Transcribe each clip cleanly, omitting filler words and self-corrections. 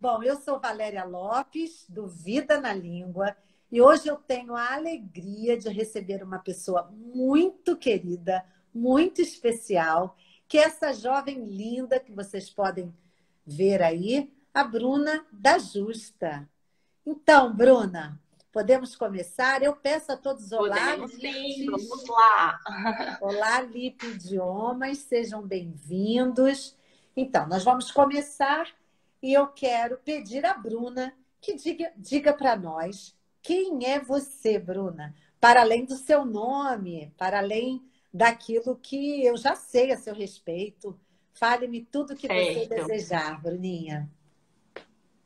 Bom, eu sou Valéria Lopes, do Vida na Língua, e hoje eu tenho a alegria de receber uma pessoa muito querida, muito especial, que é essa jovem linda que vocês podem ver aí, a Bruna da Justa. Então, Bruna, podemos começar? Eu peço a todos olá, Podemos sim, vamos Lips. lá. Olá, Lip Idiomas, sejam bem-vindos. Então, nós vamos começar e eu quero pedir à Bruna que diga para nós quem é você, Bruna, para além do seu nome, para além daquilo que eu já sei a seu respeito. Fale-me tudo o que você Certo. desejar, Bruninha.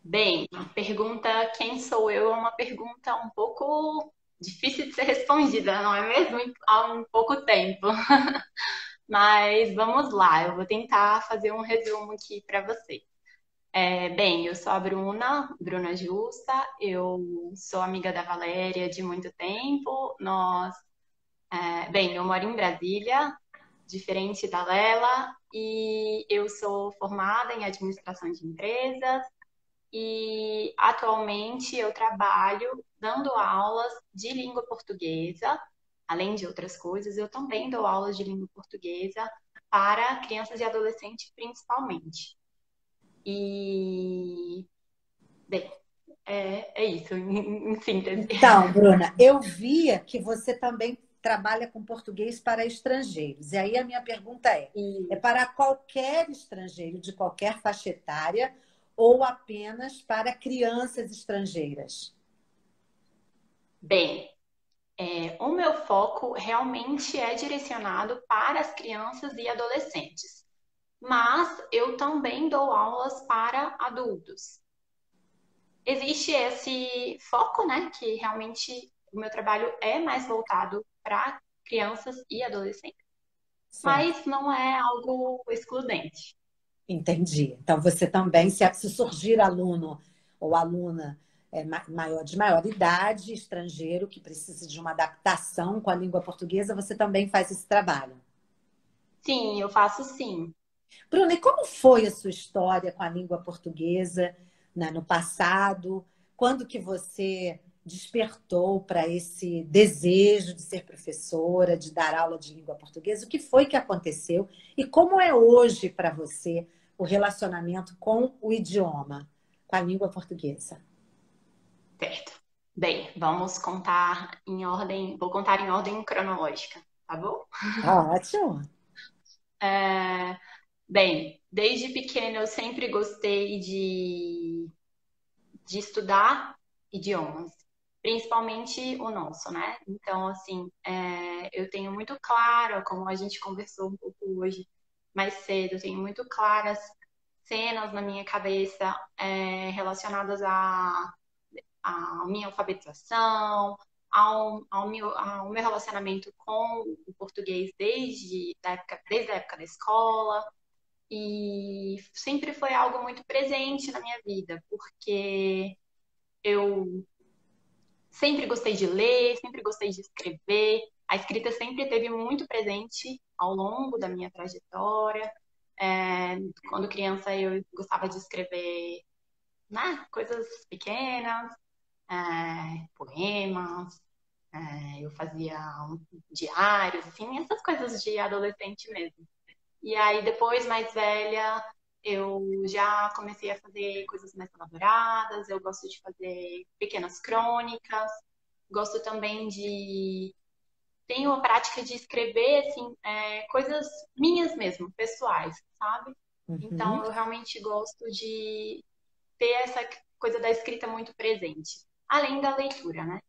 Bem, a pergunta quem sou eu é uma pergunta um pouco difícil de ser respondida, não é mesmo? Há um pouco tempo. Mas vamos lá, eu vou tentar fazer um resumo aqui para você. Bem, eu sou a Bruna Justa, eu sou amiga da Valéria de muito tempo. Bem, eu moro em Brasília, diferente da Lela, e eu sou formada em administração de empresas e atualmente eu trabalho dando aulas de língua portuguesa, além de outras coisas, eu também dou aulas de língua portuguesa para crianças e adolescentes principalmente. E, bem, é isso, em síntese. Então, Bruna, eu via que você também trabalha com português para estrangeiros. E aí a minha pergunta é E, para qualquer estrangeiro de qualquer faixa etária ou apenas para crianças estrangeiras? bem, o meu foco realmente é direcionado para as crianças e adolescentes, mas eu também dou aulas para adultos. Existe esse foco, né, que realmente o meu trabalho é mais voltado para crianças e adolescentes, Certo, mas não é algo excludente. entendi. Então, você também, se surgir aluno ou aluna de maior idade, estrangeiro, que precisa de uma adaptação com a língua portuguesa, você também faz esse trabalho. Sim, eu faço sim. Bruna, e como foi a sua história com a língua portuguesa, né, no passado? Quando que você despertou para esse desejo de ser professora, de dar aula de língua portuguesa? O que foi que aconteceu? E como é hoje para você o relacionamento com o idioma, com a língua portuguesa? Certo. Bem, vamos contar em ordem, vou contar em ordem cronológica, tá bom? Ótimo. É, Bem, desde pequena eu sempre gostei de estudar idiomas, principalmente o nosso, né? Então, assim, eu tenho muito claro, como a gente conversou um pouco hoje mais cedo, eu tenho muito claras cenas na minha cabeça relacionadas à minha alfabetização, ao meu relacionamento com o português desde a época da escola. E sempre foi algo muito presente na minha vida, porque eu sempre gostei de ler, sempre gostei de escrever. A escrita sempre esteve muito presente ao longo da minha trajetória. Quando criança, eu gostava de escrever, né, coisas pequenas, poemas, eu fazia diários, assim, essas coisas de adolescente mesmo. E aí, depois, mais velha, eu já comecei a fazer coisas mais elaboradas, eu gosto de fazer pequenas crônicas, gosto também de. Tenho a prática de escrever, assim, coisas minhas mesmo, pessoais, sabe? Uhum. Então, eu realmente gosto de ter essa coisa da escrita muito presente, além da leitura, né?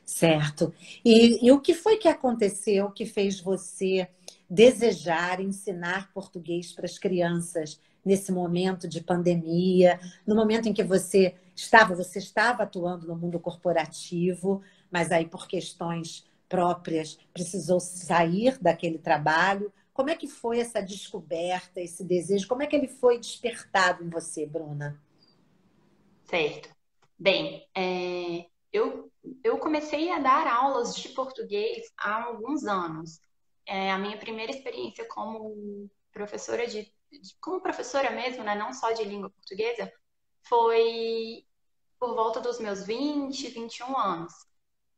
Certo. E o que foi que aconteceu que fez você desejar ensinar português para as crianças nesse momento de pandemia, no momento em que você estava atuando no mundo corporativo, mas aí por questões próprias precisou sair daquele trabalho. Como é que foi essa descoberta, esse desejo? Como é que ele foi despertado em você, Bruna? Certo. Bem, eu comecei a dar aulas de português há alguns anos. A minha primeira experiência como professora como professora mesmo, né, não só de língua portuguesa, foi por volta dos meus 20, 21 anos.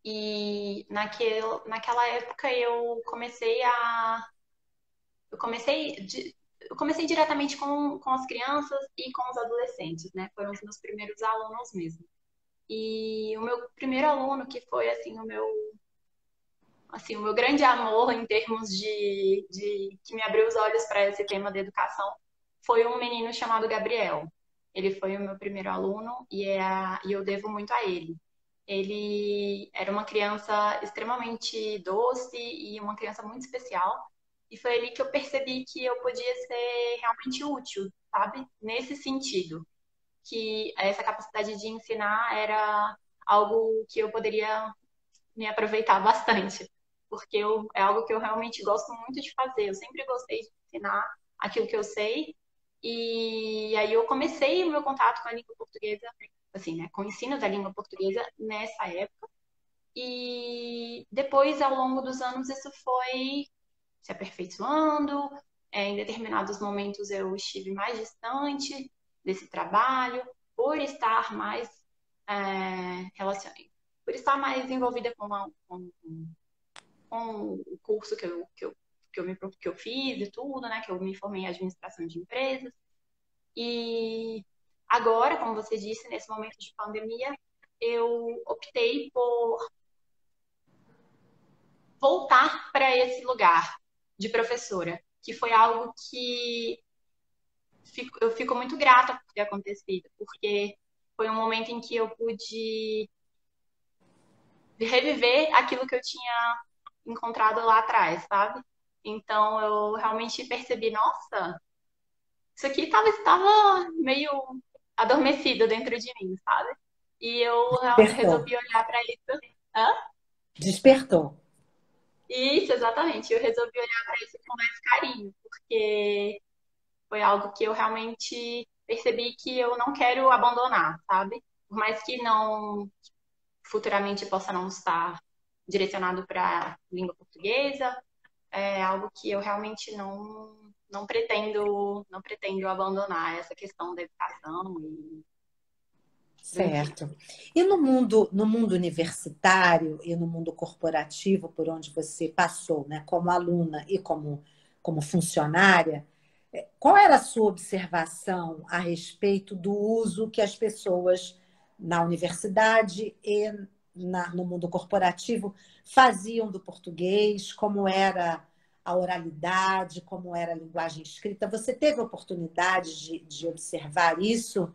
E naquela época eu comecei, eu comecei diretamente com as crianças e com os adolescentes, né? Foram os meus primeiros alunos mesmo. E o meu primeiro aluno, que foi o meu grande amor em termos que me abriu os olhos para esse tema da educação, foi um menino chamado Gabriel. Ele foi o meu primeiro aluno e eu devo muito a ele. Ele era uma criança extremamente doce e uma criança muito especial. E foi ali que eu percebi que eu podia ser realmente útil, sabe? Nesse sentido, que essa capacidade de ensinar era algo que eu poderia me aproveitar bastante, porque é algo que eu realmente gosto muito de fazer. Eu sempre gostei de ensinar aquilo que eu sei. E aí eu comecei o meu contato com a língua portuguesa, assim, né, com o ensino da língua portuguesa nessa época. E depois, ao longo dos anos, isso foi se aperfeiçoando. Em determinados momentos eu estive mais distante desse trabalho, por estar mais relacionada, por estar mais envolvida com o curso que eu fiz e tudo, né? Que eu me formei em administração de empresas. E agora, como você disse, nesse momento de pandemia, eu optei por voltar para esse lugar de professora, que foi algo que eu fico muito grata por ter acontecido, porque foi um momento em que eu pude reviver aquilo que eu tinha encontrado lá atrás, sabe? Então eu realmente percebi, nossa, isso aqui estava meio adormecido dentro de mim, sabe? E eu Despertou. resolvi olhar para isso. Hã? Despertou. Isso, exatamente. Eu resolvi olhar para isso com mais carinho, porque foi algo que eu realmente percebi que eu não quero abandonar, sabe? Por mais que não futuramente possa não estar direcionado para língua portuguesa, é algo que eu realmente não pretendo abandonar essa questão da educação e do ensino. Certo. E no mundo universitário e no mundo corporativo, por onde você passou, né, como aluna e como funcionária, qual era a sua observação a respeito do uso que as pessoas na universidade e no mundo corporativo faziam do português? Como era a oralidade, como era a linguagem escrita? Você teve a oportunidade de observar isso?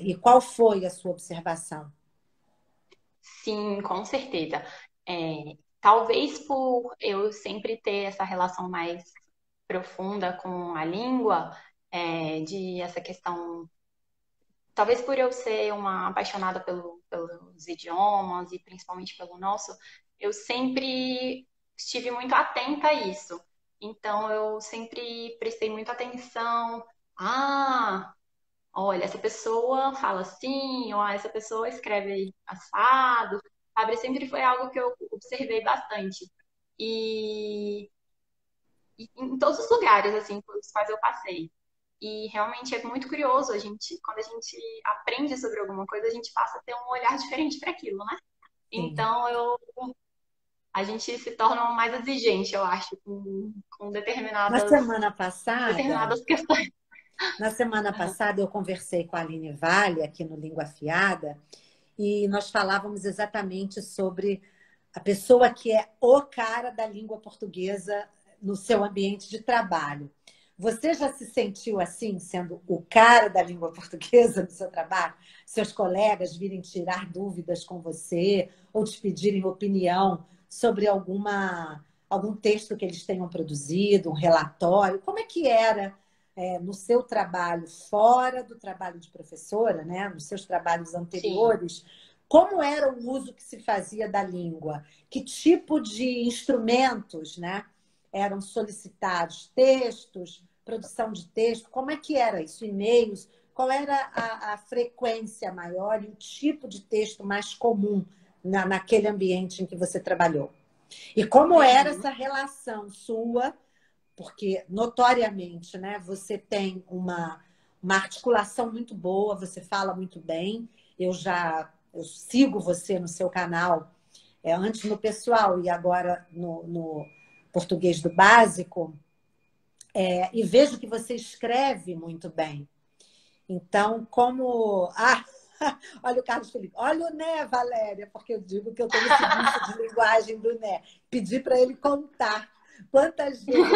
E qual foi a sua observação? Sim, com certeza. Talvez por eu sempre ter essa relação mais profunda com a língua, de essa questão. Talvez por eu ser uma apaixonada pelos idiomas e principalmente pelo nosso, eu sempre estive muito atenta a isso. Então, eu sempre prestei muita atenção. Ah, olha, essa pessoa fala assim, ou essa pessoa escreve assado, sabe? Sempre foi algo que eu observei bastante. E, e em todos os lugares, assim, pelos quais eu passei. E realmente é muito curioso, quando a gente aprende sobre alguma coisa, a gente passa a ter um olhar diferente para aquilo, né? Sim. Então, a gente se torna mais exigente, eu acho, com Na semana passada, determinadas questões. na semana passada eu conversei com a Aline Vale aqui no Língua Afiada e nós falávamos exatamente sobre a pessoa que é o cara da língua portuguesa no seu ambiente de trabalho. Você já se sentiu assim, sendo o cara da língua portuguesa no seu trabalho? Seus colegas virem tirar dúvidas com você ou te pedirem opinião sobre algum texto que eles tenham produzido, um relatório? Como é que era no seu trabalho, fora do trabalho de professora, né? Nos seus trabalhos Sim. anteriores? Como era o uso que se fazia da língua? Que tipo de instrumentos, né, eram solicitados? Textos, produção de texto? Como é que era isso? E-mails? Qual era a frequência maior e o tipo de texto mais comum naquele ambiente em que você trabalhou? E como era Uhum. essa relação sua? Porque, notoriamente, né, você tem uma articulação muito boa, você fala muito bem. Eu sigo você no seu canal, antes no pessoal e agora no português do básico, e vejo que você escreve muito bem. Então, como... Ah, olha o Carlos Felipe. Olha o Né, Valéria, porque eu digo que eu tenho esse vício de linguagem do Né. Pedi para ele contar quantas vezes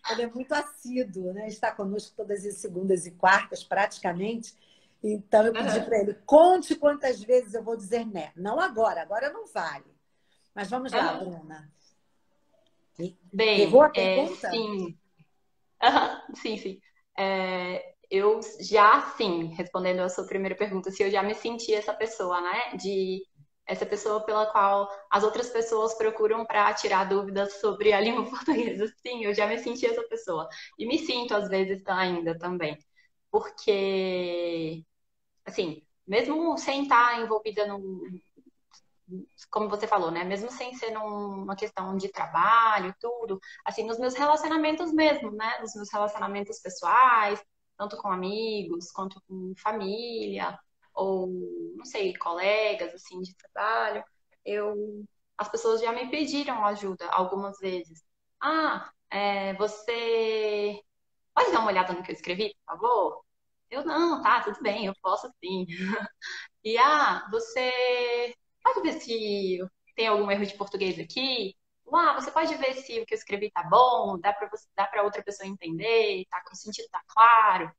ele é muito assíduo, né? Está conosco todas as segundas e quartas, praticamente. Então, eu pedi para ele, conte quantas vezes eu vou dizer Né. Não agora não vale. Mas vamos lá, Bruna. Pegou Bem, a pergunta? sim. Sim, sim. Eu já, sim, respondendo a sua primeira pergunta, se eu já me senti essa pessoa, né? Essa pessoa pela qual as outras pessoas procuram para tirar dúvidas sobre a língua portuguesa. Sim, eu já me senti essa pessoa. E me sinto, às vezes, ainda também. Porque, assim, mesmo sem estar envolvida como você falou, né? Mesmo sem ser uma questão de trabalho, tudo, assim, nos meus relacionamentos mesmo, né? Nos meus relacionamentos pessoais, tanto com amigos, quanto com família, ou, não sei, colegas, assim, de trabalho, as pessoas já me pediram ajuda algumas vezes. Ah, você pode dar uma olhada no que eu escrevi, por favor? Eu, não, tá, tudo bem, eu posso sim. E, você pode ver se tem algum erro de português aqui? Você pode ver se o que eu escrevi tá bom, dá para outra pessoa entender, o sentido tá claro.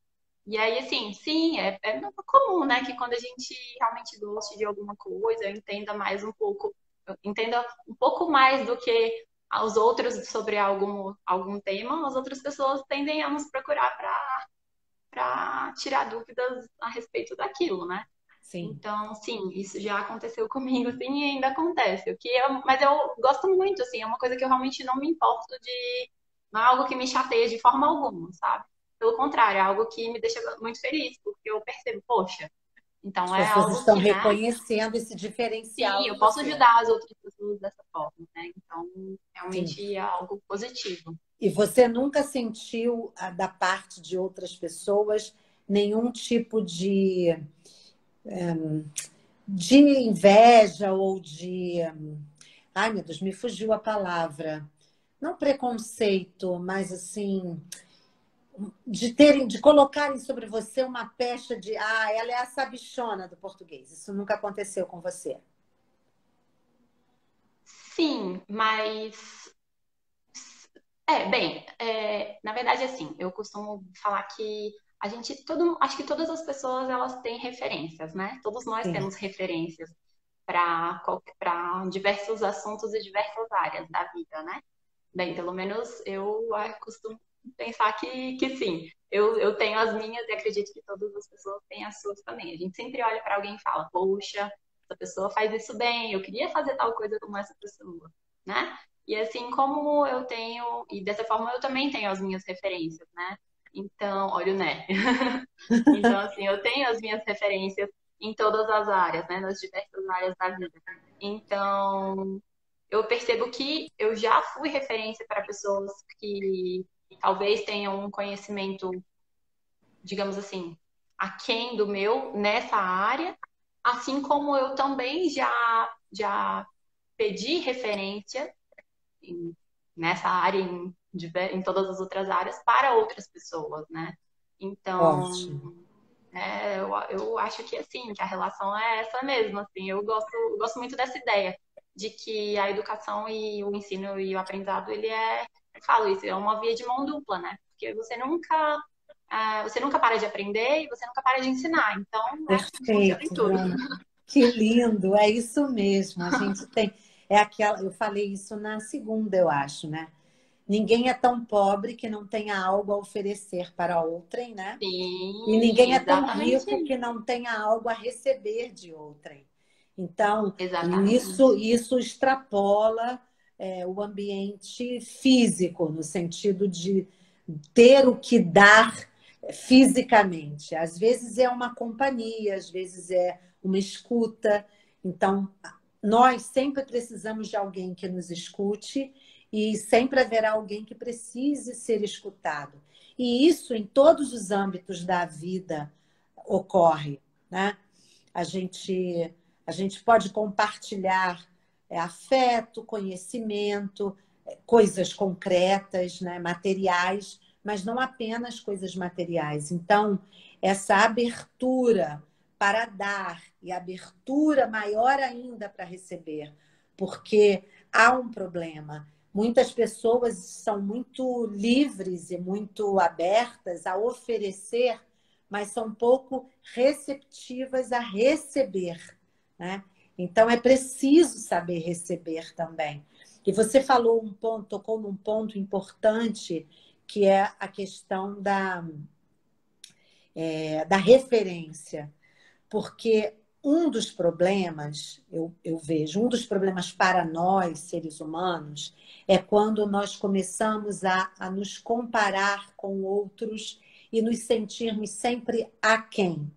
E aí, assim, sim, é comum, né, que quando a gente realmente goste de alguma coisa, eu entenda um pouco mais do que os outros sobre algum tema, as outras pessoas tendem a nos procurar para tirar dúvidas a respeito daquilo, né? Sim. Então, sim, isso já aconteceu comigo, sim, e ainda acontece. Mas eu gosto muito, assim, é uma coisa que eu realmente não me importo de. Não é algo que me chateia de forma alguma, sabe? Pelo contrário, é algo que me deixa muito feliz, porque eu percebo, poxa, então As é pessoas algo estão que, né? reconhecendo esse Sim, diferencial em eu posso você. ajudar as outras pessoas dessa forma, né? Então, Sim. realmente é algo positivo. E você nunca sentiu, da parte de outras pessoas, nenhum tipo de inveja ou de... Ai, meu Deus, me fugiu a palavra. Não preconceito, mas assim, de colocarem sobre você uma pecha de, ela é a sabichona do português. Isso nunca aconteceu com você. Sim, mas bem, na verdade, assim, eu costumo falar que acho que todas as pessoas elas têm referências, né? Todos nós Sim. temos referências para diversos assuntos e diversas áreas da vida, né? Bem, pelo menos eu costumo pensar que sim. Eu tenho as minhas e acredito que todas as pessoas têm as suas também. A gente sempre olha para alguém e fala, poxa, essa pessoa faz isso bem, eu queria fazer tal coisa como essa pessoa, né? E assim como eu tenho, e dessa forma eu também tenho as minhas referências, né? Então, olha o né. Então, assim, eu tenho as minhas referências em todas as áreas, né? Nas diversas áreas da vida. Então, eu percebo que eu já fui referência para pessoas que talvez tenham um conhecimento, digamos assim, aquém do meu nessa área, assim como eu também já pedi referência nessa área, em todas as outras áreas, para outras pessoas, né? Então, Ótimo. eu acho que assim, que a relação é essa mesmo, assim, eu gosto muito dessa ideia de que a educação e o ensino e o aprendizado, eu falo isso, é uma via de mão dupla, né? Porque você nunca para de aprender e você nunca para de ensinar, então, né, funciona em Perfeito, tudo. Bruna. Que lindo, é isso mesmo. A gente tem. Eu falei isso na segunda, eu acho, né? Ninguém é tão pobre que não tenha algo a oferecer para outrem, né? E Sim, ninguém é tão exatamente rico que isso. não tenha algo a receber de outrem. Então, Exatamente. isso extrapola, o ambiente físico, no sentido de ter o que dar fisicamente. Às vezes é uma companhia, às vezes é uma escuta. Então, nós sempre precisamos de alguém que nos escute e sempre haverá alguém que precise ser escutado. E isso em todos os âmbitos da vida ocorre, né? A gente, a gente pode compartilhar afeto, conhecimento, coisas concretas, né, materiais, mas não apenas coisas materiais. Então, essa abertura para dar e abertura maior ainda para receber, porque há um problema. Muitas pessoas são muito livres e muito abertas a oferecer, mas são pouco receptivas a receber, né? Então, é preciso saber receber também. E você falou um ponto, tocou num ponto importante, que é a questão da referência. Porque um dos problemas, eu vejo, um dos problemas para nós, seres humanos, é quando nós começamos a nos comparar com outros e nos sentirmos sempre aquém,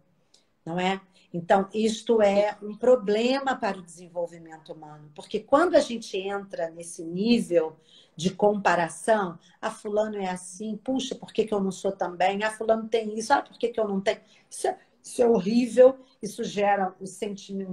não é? Então, isto é um problema para o desenvolvimento humano, porque quando a gente entra nesse nível de comparação, fulano é assim, puxa, por que eu não sou também? Fulano tem isso, por que eu não tenho? Isso é horrível, isso gera um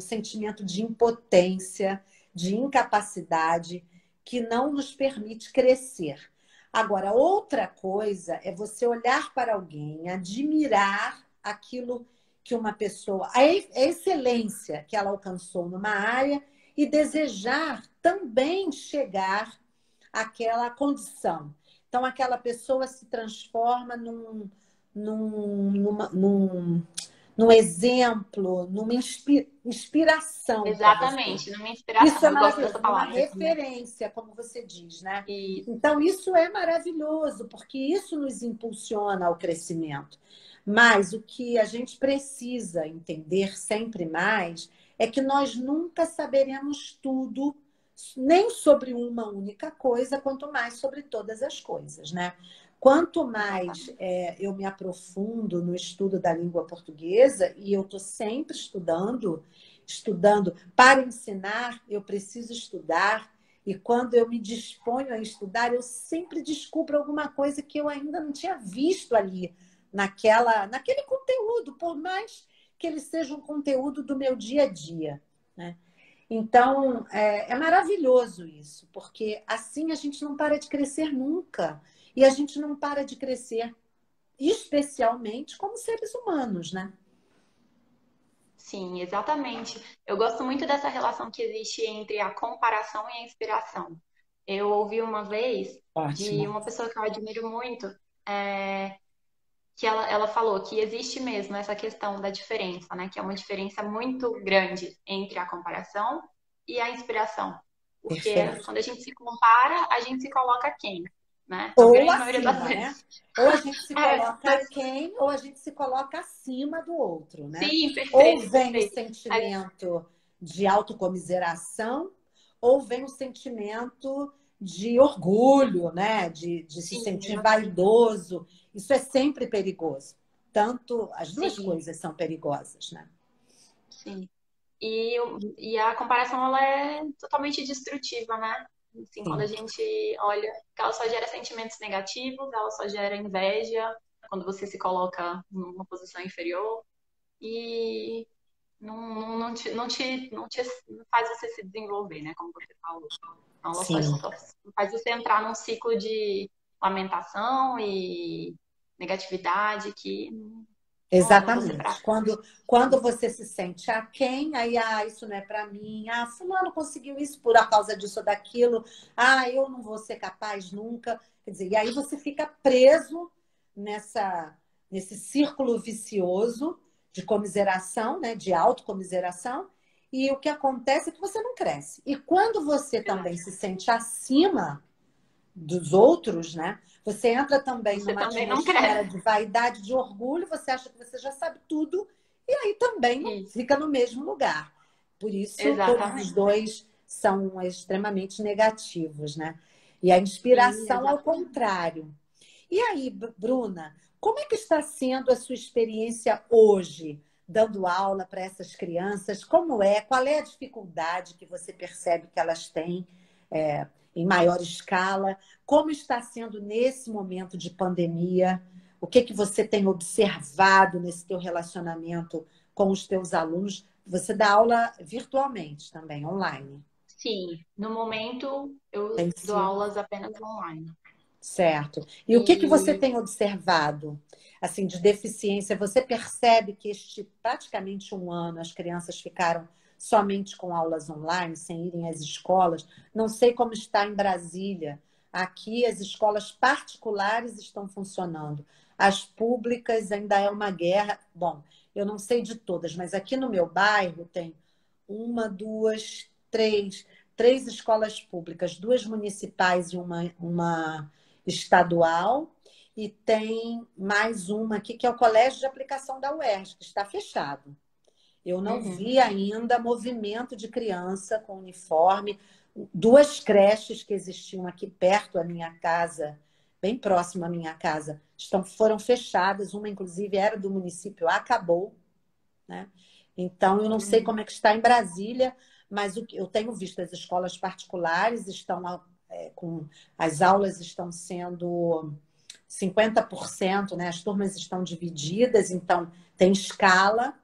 sentimento de impotência, de incapacidade, que não nos permite crescer. Agora, outra coisa é você olhar para alguém, admirar aquilo que uma pessoa, a excelência que ela alcançou numa área e desejar também chegar àquela condição. Então, aquela pessoa se transforma num exemplo, numa inspiração para você. Exatamente, numa Isso inspiração. é Eu gosto dessa maravilhoso, numa palavra também. referência, como você diz, né? E Então, isso é maravilhoso, porque isso nos impulsiona ao crescimento. Mas o que a gente precisa entender sempre mais é que nós nunca saberemos tudo, nem sobre uma única coisa, quanto mais sobre todas as coisas, né? Quanto mais eu me aprofundo no estudo da língua portuguesa, e eu estou sempre estudando para ensinar, eu preciso estudar, e quando eu me disponho a estudar, eu sempre descubro alguma coisa que eu ainda não tinha visto ali, naquele conteúdo, por mais que ele seja um conteúdo do meu dia a dia, né? Então, é maravilhoso isso, porque assim a gente não para de crescer nunca. E a gente não para de crescer, especialmente como seres humanos, né? sim, exatamente. Eu gosto muito dessa relação que existe entre a comparação e a inspiração. Eu ouvi uma vez de Ótimo. uma pessoa que eu admiro muito, que ela falou que existe mesmo essa questão da diferença, né? Que é uma diferença muito grande entre a comparação e a inspiração. Porque Perfeito. quando a gente se compara, a gente se coloca quem, né? Na Ou grande maioria das acima, né? vezes. Ou a gente se coloca Mas quem, ou a gente se coloca acima do outro, né? sim, Ou perfeito, vem o perfeito. sentimento de autocomiseração, ou vem o sentimento de orgulho, né? De se Sim, sentir exatamente. vaidoso. Isso é sempre perigoso. Tanto as duas Sim, coisas são perigosas, né? sim. E a comparação, ela é totalmente destrutiva, né? Assim, quando a Sim. gente olha que ela só gera sentimentos negativos, ela só gera inveja, quando você se coloca numa posição inferior e não te faz você se desenvolver, né? Como você falou. Então, ela Sim. só faz você entrar num ciclo de lamentação e negatividade que não leva você para Exatamente. frente. Quando você se sente aquém, aí, isso não é para mim. Fulano conseguiu isso por causa disso ou daquilo. Eu não vou ser capaz nunca. Quer dizer, e aí você fica preso nesse círculo vicioso de comiseração, né, de autocomiseração, e o que acontece é que você não cresce. E quando você também Verdade. se sente acima dos outros, né? Você entra também Você numa também não atmosfera cresce. de vaidade, de orgulho, você acha que você já sabe tudo, e aí também não Isso, fica no mesmo lugar. Por isso, todos os exatamente. dois são extremamente negativos, né? E a Sim, inspiração ao exatamente. contrário. E aí, Bruna, como é que está sendo a sua experiência hoje, dando aula para essas crianças? Como é? Qual é a dificuldade que você percebe que elas têm em maior escala? Como está sendo nesse momento de pandemia? O que que você tem observado nesse teu relacionamento com os teus alunos? Você dá aula virtualmente também, online. Sim, no momento eu Tem dou sido aulas apenas online. certo. E o que que você E tem observado, assim, de deficiência? Você percebe que este praticamente um ano as crianças ficaram somente com aulas online, sem irem às escolas? Não sei como está em Brasília. Aqui as escolas particulares estão funcionando. As públicas ainda é uma guerra. Bom, eu não sei de todas, mas aqui no meu bairro tem uma, duas, três escolas públicas, duas municipais e uma estadual, e tem mais uma aqui, que é o Colégio de Aplicação da UERJ, que está fechado. Eu não uhum, vi ainda movimento de criança com uniforme. Duas creches que existiam aqui perto da minha casa, bem próximo à minha casa, foram fechadas. Uma, inclusive, era do município, acabou, né? Então, eu não sei uhum, como é que está em Brasília, mas o que eu tenho visto, as escolas particulares estão com as aulas estão sendo 50%, né? As turmas estão divididas, então tem escala,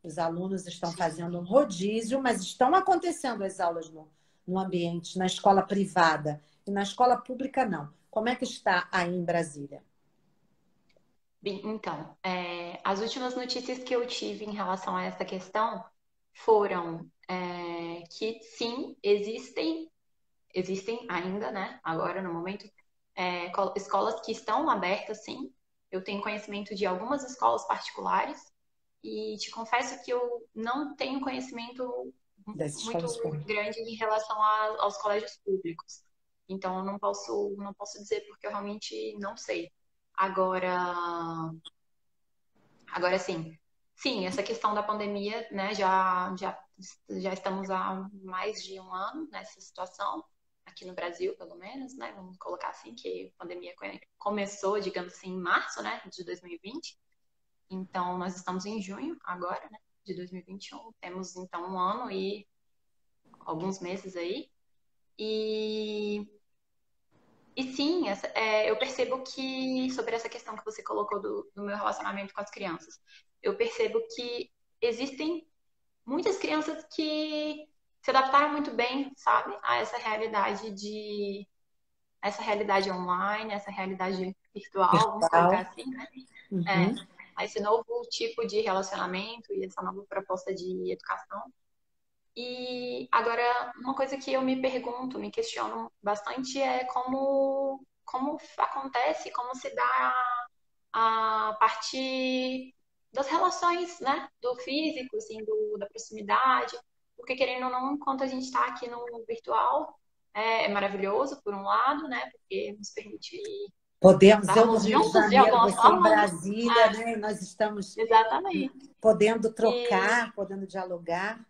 os alunos estão sim. fazendo um rodízio, mas estão acontecendo as aulas no ambiente, na escola privada e na escola pública não. Como é que está aí em Brasília? Bem, então, as últimas notícias que eu tive em relação a essa questão foram que sim, existem ainda, né? Agora, no momento, escolas que estão abertas, sim. Eu tenho conhecimento de algumas escolas particulares e te confesso que eu não tenho conhecimento Das muito escolas públicas? grande em relação aos colégios públicos. Então, eu não posso dizer porque eu realmente não sei. Agora, agora sim, essa questão da pandemia, né, já estamos há mais de um ano nessa situação, aqui no Brasil, pelo menos, né, vamos colocar assim, que a pandemia começou, digamos assim, em março, né, de 2020, então nós estamos em junho agora, né, de 2021, temos então um ano e alguns meses aí, e e sim, eu percebo que, sobre essa questão que você colocou do meu relacionamento com as crianças, eu percebo que existem muitas crianças que se adaptaram muito bem, sabe, a essa realidade online, essa realidade virtual, vamos colocar Virtual? assim, né? Uhum. É, a esse novo tipo de relacionamento e essa nova proposta de educação. E agora, uma coisa que eu me pergunto, me questiono bastante é como acontece, como se dá a parte das relações, né? Do físico, assim, da proximidade. Porque, querendo ou não, enquanto a gente está aqui no virtual, é maravilhoso, por um lado, né? Porque nos permite Podemos, eu no estarmos Rio de juntos de Janeiro, alguma você em forma, né? Brasília, né? E nós estamos Exatamente. podendo E trocar, podendo dialogar.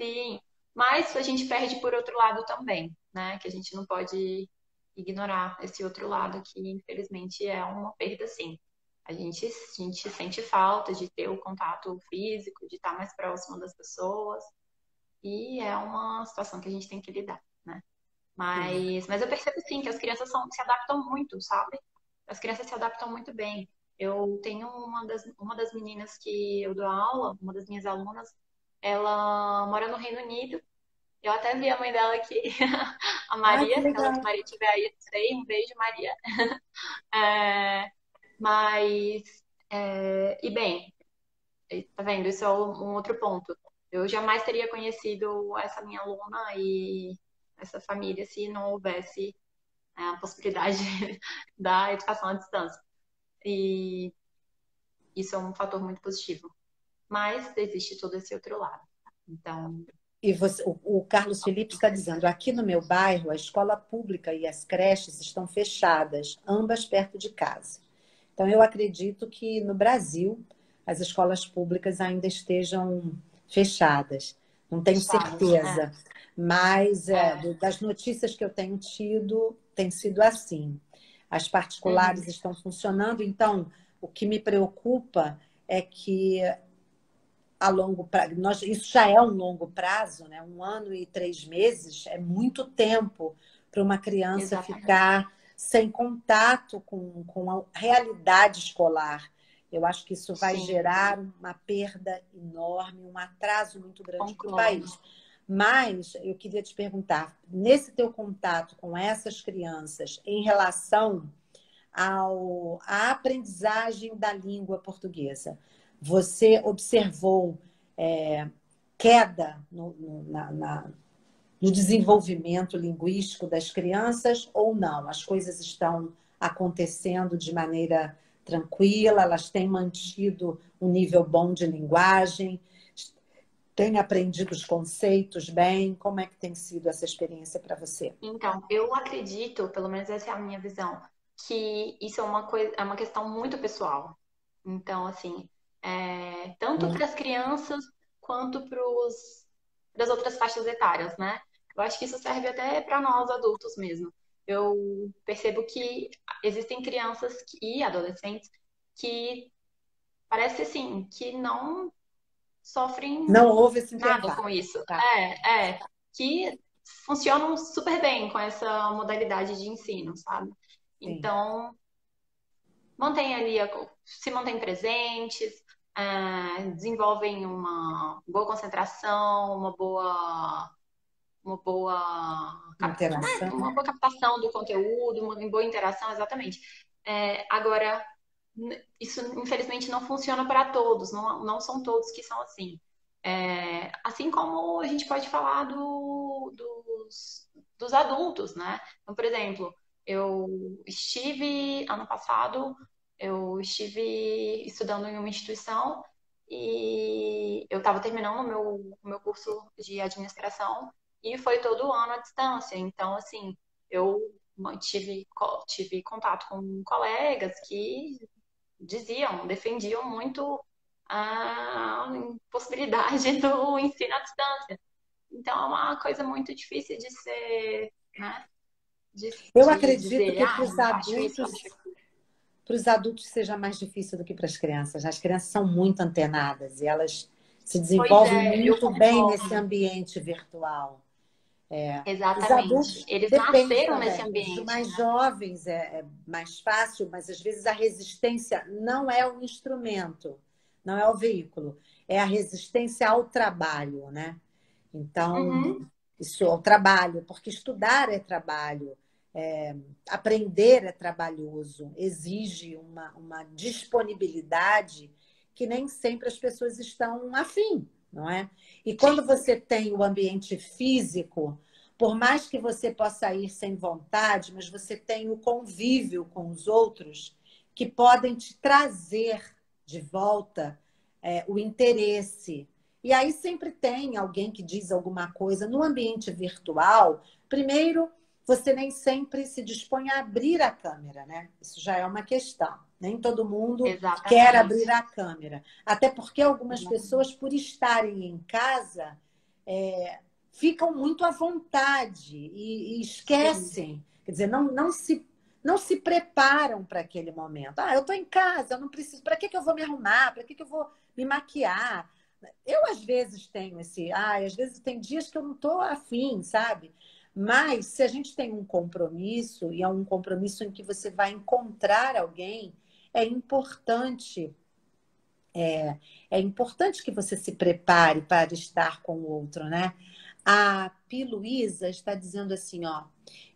sim, mas a gente perde por outro lado também, né? Que a gente não pode ignorar esse outro lado que, infelizmente, é uma perda, sim. A gente sente falta de ter o contato físico, de estar mais próximo das pessoas, e é uma situação que a gente tem que lidar, né? Mas eu percebo, sim, que as crianças se adaptam muito, sabe? As crianças se adaptam muito bem. Eu tenho uma das meninas que eu dou aula, uma das minhas alunas, ela mora no Reino Unido. Eu até vi a mãe dela aqui, a Ai, que Maria, se ela legal. Maria estiver aí, não sei, um beijo, Maria. É, mas, e bem, tá vendo? Isso é um outro ponto. Eu jamais teria conhecido essa minha aluna e essa família se não houvesse a possibilidade da educação à distância. E isso é um fator muito positivo. Mas existe todo esse outro lado. Então, E o Carlos Felipe está dizendo, aqui no meu bairro, a escola pública e as creches estão fechadas, ambas perto de casa. Então, eu acredito que no Brasil as escolas públicas ainda estejam fechadas. Não tenho fechadas. certeza, mas É. das notícias que eu tenho tido, tem sido assim. As particulares Uhum, estão funcionando, então o que me preocupa é que a longo prazo, isso já é um longo prazo, né? Um ano e 3 meses é muito tempo para uma criança exatamente. ficar sem contato com a realidade escolar. Eu acho que isso vai Sim, gerar uma perda enorme, um atraso muito grande para o concordo. país. Mas eu queria te perguntar, nesse teu contato com essas crianças, em relação à aprendizagem da língua portuguesa, você observou queda no desenvolvimento linguístico das crianças ou não? As coisas estão acontecendo de maneira tranquila, elas têm mantido um nível bom de linguagem, têm aprendido os conceitos bem? Como é que tem sido essa experiência para você? Então, eu acredito, pelo menos essa é a minha visão, que isso é uma coisa, é uma questão muito pessoal. Então, assim, tanto para as crianças quanto para as outras faixas etárias, né? Eu acho que isso serve até para nós adultos mesmo. Eu percebo que existem crianças e adolescentes que parece assim, que não sofrem Não houve esse nada intervalo. com isso. Tá? Que funcionam super bem com essa modalidade de ensino, sabe? Sim. Então, mantém ali, se mantêm presentes, desenvolvem uma boa concentração, Interação. uma boa captação do conteúdo, uma boa interação, exatamente. Agora, isso infelizmente não funciona para todos, não são todos que são assim. Assim como a gente pode falar dos adultos, né? Então, por exemplo, ano passado, eu estive estudando em uma instituição e eu estava terminando o meu curso de administração e foi todo ano à distância. Então, assim, eu tive contato com colegas que defendiam muito a possibilidade do ensino à distância. Então, é uma coisa muito difícil de ser, né? Eu De acredito dizer, que para os eu acho isso, eu adultos, acho aquilo. seja mais difícil do que para as crianças. As crianças são muito antenadas e elas se Pois desenvolvem é, eu muito bem nesse concordo. ambiente virtual. Os Exatamente. adultos Eles depende nasceram nesse também. Os ambiente, mais né? jovens é mais fácil, mas às vezes a resistência não é o instrumento, não é o veículo, é a resistência ao trabalho, né? Então, Uhum. isso é o trabalho, porque estudar é trabalho, aprender é trabalhoso, exige uma disponibilidade que nem sempre as pessoas estão afim, não é? E quando Sim, você tem o ambiente físico, por mais que você possa ir sem vontade, mas você tem o convívio com os outros que podem te trazer de volta o interesse. E aí sempre tem alguém que diz alguma coisa. No ambiente virtual, primeiro, você nem sempre se dispõe a abrir a câmera, né? Isso já é uma questão. Nem todo mundo quer abrir exatamente. a câmera. Até porque algumas Exatamente. pessoas, por estarem em casa, ficam muito à vontade e Sim, esquecem. Quer dizer, não se preparam para aquele momento. Ah, eu estou em casa, eu não preciso. Para que eu vou me arrumar? Para que eu vou me maquiar? Eu, às vezes, tenho esse. Às vezes tem dias que eu não estou afim, sabe? Mas se a gente tem um compromisso, e é um compromisso em que você vai encontrar alguém, é importante. É importante que você se prepare para estar com o outro, né? A Pi Luísa está dizendo assim, ó.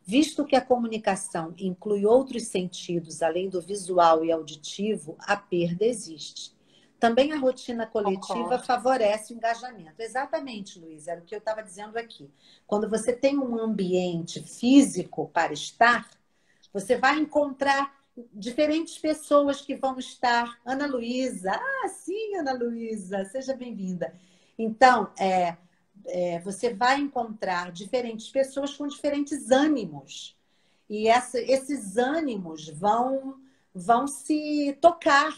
Visto que a comunicação inclui outros sentidos além do visual e auditivo, a perda existe. Também a rotina coletiva concordo. favorece o engajamento. Exatamente, Luiz, era o que eu estava dizendo aqui. Quando você tem um ambiente físico para estar, você vai encontrar diferentes pessoas que vão estar. Ana Luísa, sim, Ana Luísa, seja bem-vinda. Então, você vai encontrar diferentes pessoas com diferentes ânimos. E esses ânimos vão se tocar,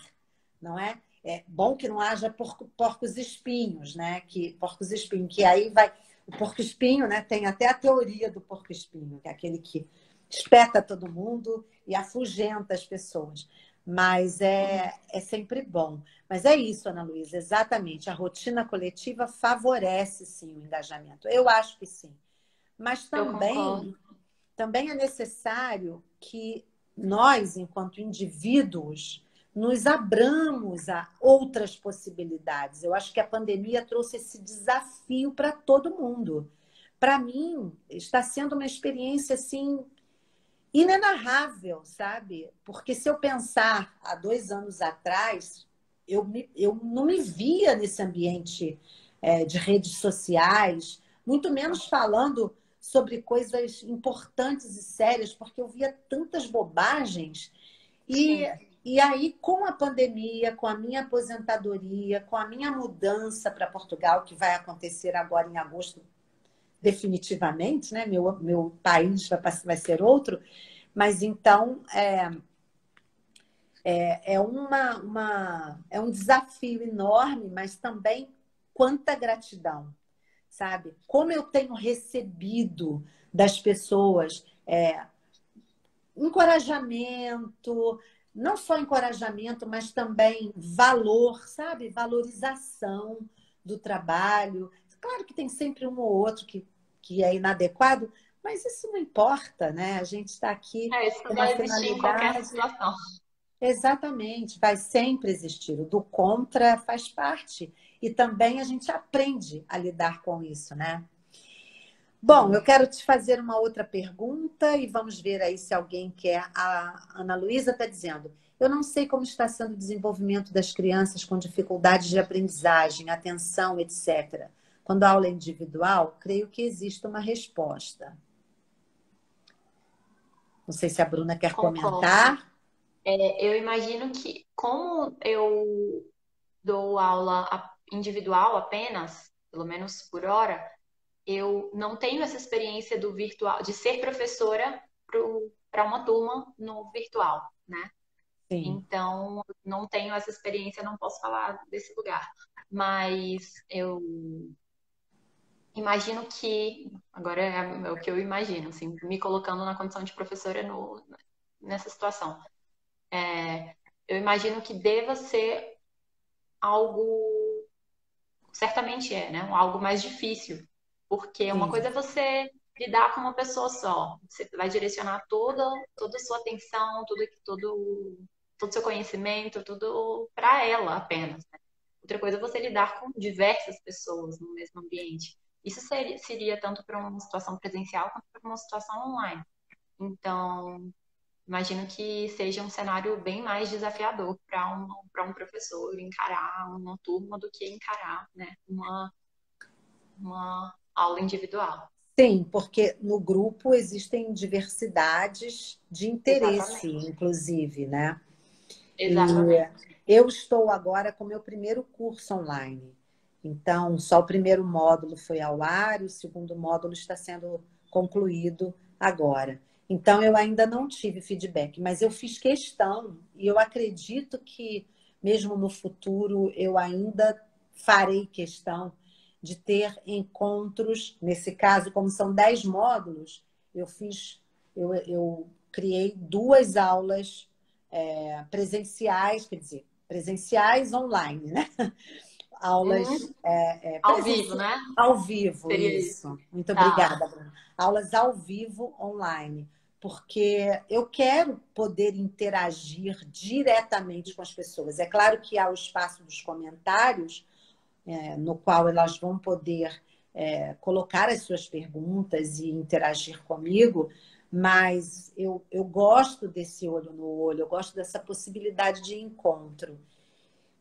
não é? É bom que não haja porcos espinhos, né? Porcos espinhos, que aí vai. O porco espinho, né? Tem até a teoria do porco espinho, que é aquele que espeta todo mundo e afugenta as pessoas. Mas é sempre bom. Mas é isso, Ana Luísa, exatamente. A rotina coletiva favorece, sim, o engajamento. Eu acho que sim. Mas Eu também, concordo. também é necessário que nós, enquanto indivíduos, nos abramos a outras possibilidades. Eu acho que a pandemia trouxe esse desafio para todo mundo. Para mim, está sendo uma experiência assim inenarrável, sabe? Porque se eu pensar há 2 anos atrás, eu não me via nesse ambiente de redes sociais, muito menos falando sobre coisas importantes e sérias, porque eu via tantas bobagens. E, Sim. e aí, com a pandemia, com a minha aposentadoria, com a minha mudança para Portugal, que vai acontecer agora em agosto, definitivamente, né? Meu país vai ser outro, mas então é um desafio enorme, mas também quanta gratidão, sabe? Como eu tenho recebido das pessoas encorajamento, não só encorajamento, mas também valor, sabe? Valorização do trabalho. Claro que tem sempre um ou outro que é inadequado, mas isso não importa, né? A gente está aqui Isso com uma vai existir em qualquer finalidade. situação. Exatamente, vai sempre existir. O do contra faz parte. E também a gente aprende a lidar com isso, né? Bom, eu quero te fazer uma outra pergunta e vamos ver aí se alguém quer. A Ana Luísa está dizendo: eu não sei como está sendo o desenvolvimento das crianças com dificuldades de aprendizagem, atenção, etc. Quando a aula é individual, creio que existe uma resposta. Não sei se a Bruna quer Concordo. comentar. Eu imagino que, como eu dou aula individual apenas, pelo menos por hora, eu não tenho essa experiência do virtual, de ser professora para uma turma no virtual, né? Sim, Então, não tenho essa experiência, não posso falar desse lugar. Mas eu imagino que, agora é o que eu imagino, assim, me colocando na condição de professora nessa situação. Eu imagino que deva ser algo, certamente é, né? Algo mais difícil, porque uma sim, coisa é você lidar com uma pessoa só, você vai direcionar toda a sua atenção, todo o seu conhecimento, tudo para ela apenas. Né? Outra coisa é você lidar com diversas pessoas no mesmo ambiente. Isso seria tanto para uma situação presencial quanto para uma situação online. Então, imagino que seja um cenário bem mais desafiador para um professor encarar uma turma do que encarar, né, uma aula individual. sim, porque no grupo existem diversidades de interesse, Exatamente. inclusive, né? E Exatamente. eu estou agora com o meu primeiro curso online. Então, só o primeiro módulo foi ao ar e o segundo módulo está sendo concluído agora. Então, eu ainda não tive feedback, mas eu fiz questão e eu acredito que, mesmo no futuro, eu ainda farei questão de ter encontros. Nesse caso, como são 10 módulos, eu criei 2 aulas presenciais, quer dizer, presenciais online, né? Aulas Uhum. Ao vivo, presenciais né? ao vivo, Seria isso. isso. Muito Tá. obrigada, Bruna. Aulas ao vivo online, porque eu quero poder interagir diretamente com as pessoas. É claro que há o espaço dos comentários, no qual elas vão poder colocar as suas perguntas e interagir comigo, mas eu gosto desse olho no olho, eu gosto dessa possibilidade de encontro.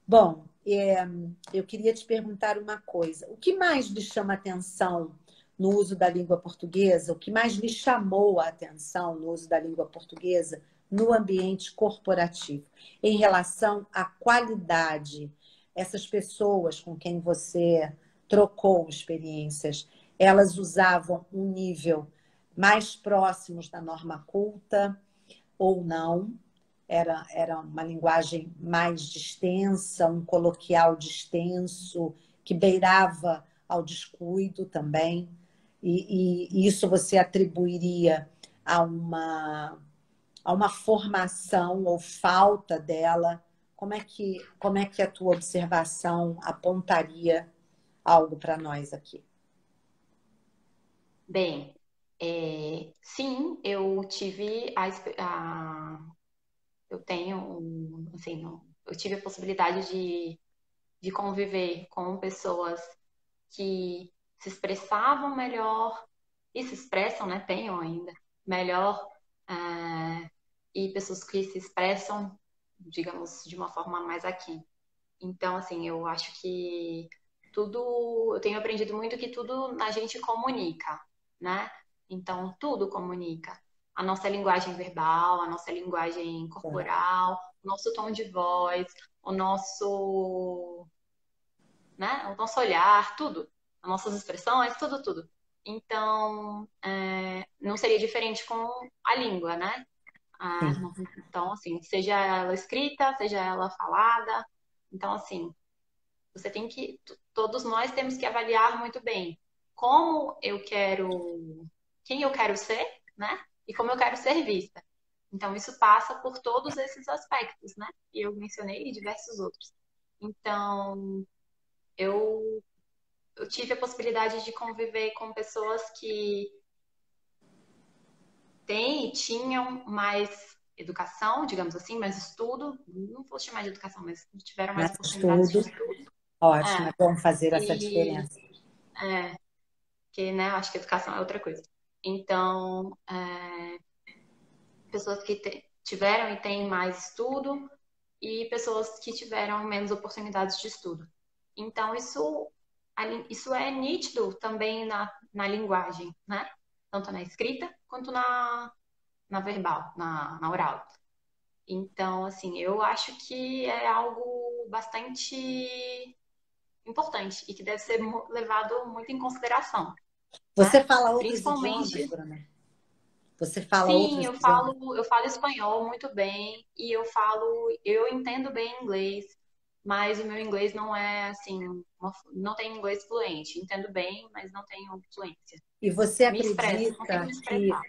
Bom, eu queria te perguntar uma coisa. O que mais lhe chama atenção no uso da língua portuguesa? O que mais lhe chamou a atenção no uso da língua portuguesa no ambiente corporativo? Em relação à qualidade, essas pessoas com quem você trocou experiências, elas usavam um nível mais próximos da norma culta ou não? Era uma linguagem mais distensa, um coloquial distenso, que beirava ao descuido também. E isso você atribuiria a uma formação ou falta dela? Como é que a tua observação apontaria algo para nós aqui? Bem, sim, eu tive eu tenho, assim, eu tive a possibilidade de conviver com pessoas que se expressavam melhor e se expressam, né? Tenham ainda melhor, e pessoas que se expressam, digamos, de uma forma mais aquém. Então, assim, eu acho que eu tenho aprendido muito que tudo a gente comunica, né? Então, tudo comunica. A nossa linguagem verbal, a nossa linguagem corporal, o nosso tom de voz, o nosso, né? O nosso olhar, tudo. As nossas expressões, tudo, tudo. Então, não seria diferente com a língua, né? Sim. Então, assim, seja ela escrita, seja ela falada. Então, assim, todos nós temos que avaliar muito bem como eu quero, quem eu quero ser, né? E como eu quero ser vista. Então, isso passa por todos esses aspectos, né? E eu mencionei diversos outros. Então, eu, eu tive a possibilidade de conviver com pessoas que tinham mais educação, digamos assim, mais estudo, não vou chamar de educação, mas tiveram mais Mais oportunidades de estudo, estudo. ótimo, É, é bom fazer essa e diferença. é, que, né, eu acho que educação é outra coisa. Então, pessoas que tiveram e têm mais estudo e pessoas que tiveram menos oportunidades de estudo. Então, isso é nítido também na linguagem, né? Tanto na escrita quanto na verbal, na oral. Então, assim, eu acho que é algo bastante importante e que deve ser levado muito em consideração, né? Você fala outros idiomas, Principalmente, Bruna? Você fala sim, outros idiomas? eu falo espanhol muito bem e eu entendo bem inglês, mas o meu inglês não é assim, não tenho inglês fluente. Entendo bem, mas não tenho fluência. E você Me expresso, consigo acredita me que expressar.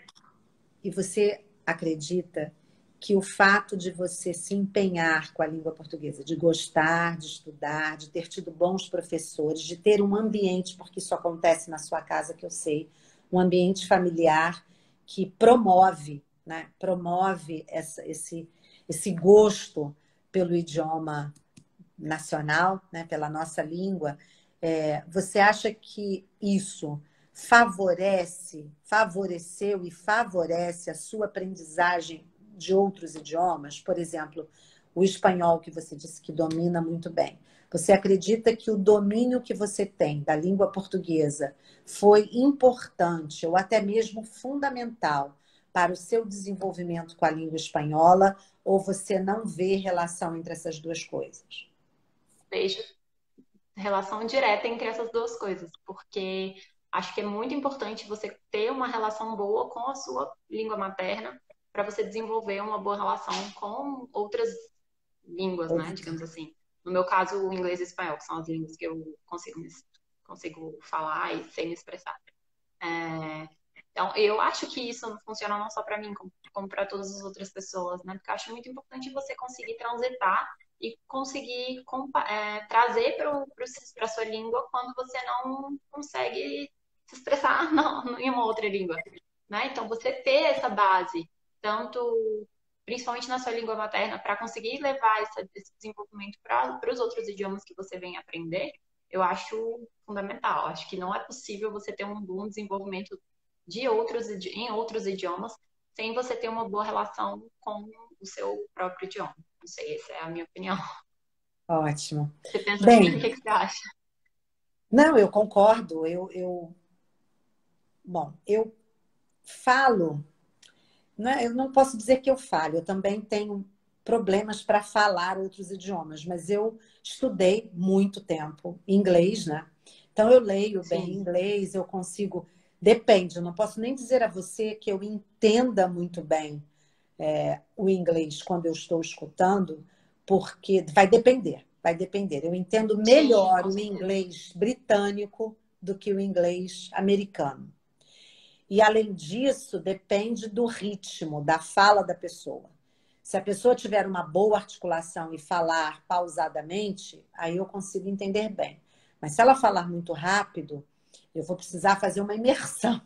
e você acredita que o fato de você se empenhar com a língua portuguesa, de gostar, de estudar, de ter tido bons professores, de ter um ambiente, porque isso acontece na sua casa, que eu sei, um ambiente familiar que promove, né? Promove esse gosto pelo idioma nacional, né? Pela nossa língua. Você acha que isso favoreceu e favorece a sua aprendizagem de outros idiomas? Por exemplo, o espanhol, que você disse que domina muito bem. Você acredita que o domínio que você tem da língua portuguesa foi importante ou até mesmo fundamental para o seu desenvolvimento com a língua espanhola? Ou você não vê relação entre essas duas coisas? Vejo relação direta entre essas duas coisas, porque acho que é muito importante você ter uma relação boa com a sua língua materna para você desenvolver uma boa relação com outras línguas, né, digamos assim. No meu caso, o inglês e o espanhol, que são as línguas que eu consigo falar e sei me expressar. Então, eu acho que isso não funciona não só para mim, como para todas as outras pessoas, né? Porque eu acho muito importante você conseguir transitar e conseguir trazer para a sua língua quando você não consegue se expressar não, em uma outra língua, né? Então, você ter essa base, tanto principalmente na sua língua materna, para conseguir levar esse desenvolvimento para os outros idiomas que você vem aprender, eu acho fundamental. Acho que não é possível você ter um bom desenvolvimento em outros idiomas sem você ter uma boa relação com o seu próprio idioma. Não sei, essa é a minha opinião. Ótimo. Você pensa assim? O Bem, que você acha? não, eu concordo. Bom, eu falo, né? Eu não posso dizer que eu falo, eu também tenho problemas para falar outros idiomas, mas eu estudei muito tempo inglês, né? Então eu leio bem Sim, inglês, eu consigo. Depende, eu não posso nem dizer a você que eu entenda muito bem o inglês quando eu estou escutando, porque vai depender, vai depender. Eu entendo sim, melhor com o certeza. inglês britânico do que o inglês americano. E, além disso, depende do ritmo, da fala da pessoa. Se a pessoa tiver uma boa articulação e falar pausadamente, aí eu consigo entender bem. Mas se ela falar muito rápido, eu vou precisar fazer uma imersão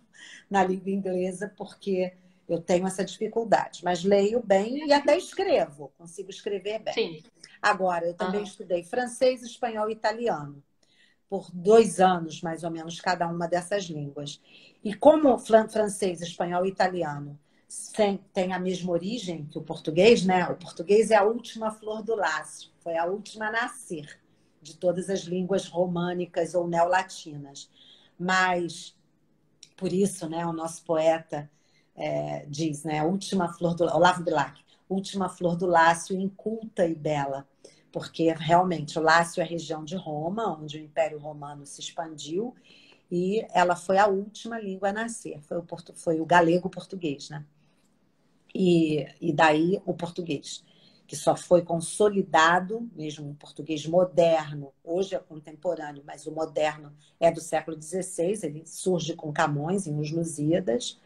na língua inglesa, porque eu tenho essa dificuldade. Mas leio bem e até escrevo, consigo escrever bem. Sim. Agora, eu também estudei francês, espanhol e italiano, por 2 anos, mais ou menos, cada uma dessas línguas. E como francês, espanhol e italiano tem a mesma origem que o português, né? O português é a última flor do lácio, foi a última a nascer de todas as línguas românicas ou neolatinas. Mas, por isso, né, o nosso poeta diz, né, a última flor do Olavo Bilac, última flor do Lácio, inculta e bela, porque realmente o Lácio é a região de Roma, onde o Império Romano se expandiu, e ela foi a última língua a nascer, foi o galego-português, né? E daí o português, que só foi consolidado, mesmo o português moderno, hoje é contemporâneo, mas o moderno é do século XVI, ele surge com Camões, em Os Lusíadas,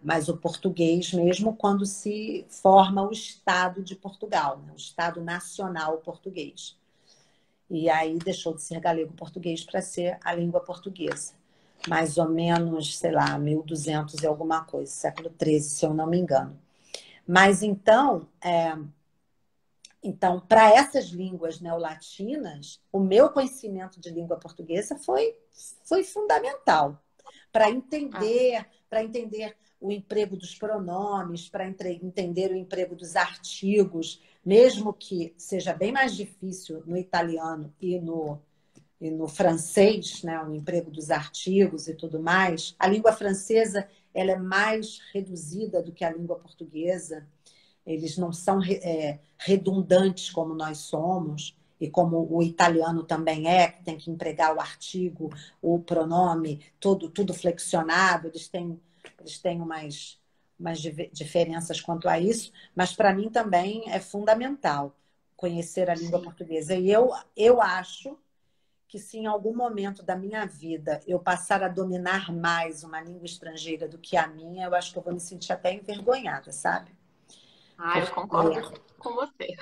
mas o português mesmo quando se forma o Estado de Portugal, né? O Estado Nacional Português. E aí deixou de ser galego-português para ser a língua portuguesa. Mais ou menos, sei lá, 1200 e alguma coisa, século XIII, se eu não me engano. Mas então para essas línguas neolatinas, o meu conhecimento de língua portuguesa foi fundamental para entender o emprego dos pronomes, para entender o emprego dos artigos, mesmo que seja bem mais difícil no italiano e no francês, né, o emprego dos artigos e tudo mais. A língua francesa ela é mais reduzida do que a língua portuguesa. Eles não são redundantes como nós somos, e como o italiano também que tem que empregar o artigo, o pronome, tudo flexionado, eles têm umas diferenças quanto a isso, mas para mim também é fundamental conhecer a língua portuguesa. E eu acho que se em algum momento da minha vida eu passar a dominar mais uma língua estrangeira do que a minha, eu acho que eu vou me sentir até envergonhada, sabe? Eu concordo com você,